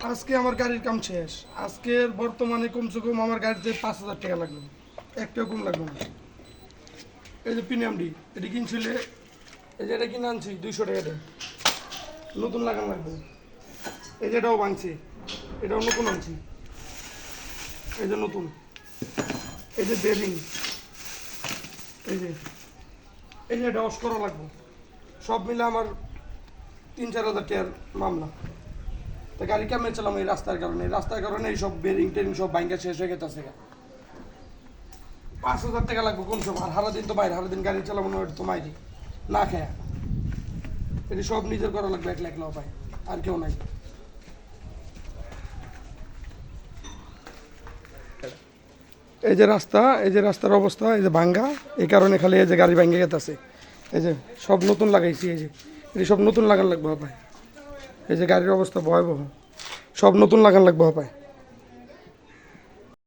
আজকে আমার গাড়ির কাম শেষ। আজকের বর্তমানে কমসে কম আমার গাড়িতে 5,000 টাকা লাগবে, একটাও কম লাগবে না। এই যে প্রিমিয়াম ডি, এটি কিনছিলে, এই যে এটা কিনে আনছি 200 টাকা দিয়ে, নতুন লাগান লাগবে। এই যে এটাও ভাঙছি, এটাও নতুন আনছি, এই যে নতুন। এই যে বেরিং, এই যে এটা ওয়াশ করা লাগবে। সব মিলে আমার 3-4 হাজার টাকার মামলা। তা গাড়ি কেমন চালাম এই রাস্তার কারণে এই সব বেরিং টেরিং সব বাইঙ্গা শেষ হয়ে গেছে। 5,000 টাকা লাগবে কোন সব। আর সারাদিন তো বাইরে, সারাদিন গাড়ি চালাবো না, তো মাইরি না খায়। এটি সব নিজের করা লাগবে, একলা একলা পায়, আর কেউ নাই। এই যে রাস্তা, এই যে রাস্তার অবস্থা, এই যে ভাঙ্গা, এই কারণে খালি এই যে গাড়ি ভাঙ্গে গেছে। এই যে সব নতুন লাগাইছি, এই যে এটি সব নতুন লাগান লাগবে পায়। এই যে গাড়ির অবস্থা ভয়াবহ, সব নতুন লাগান লাগবে পায়।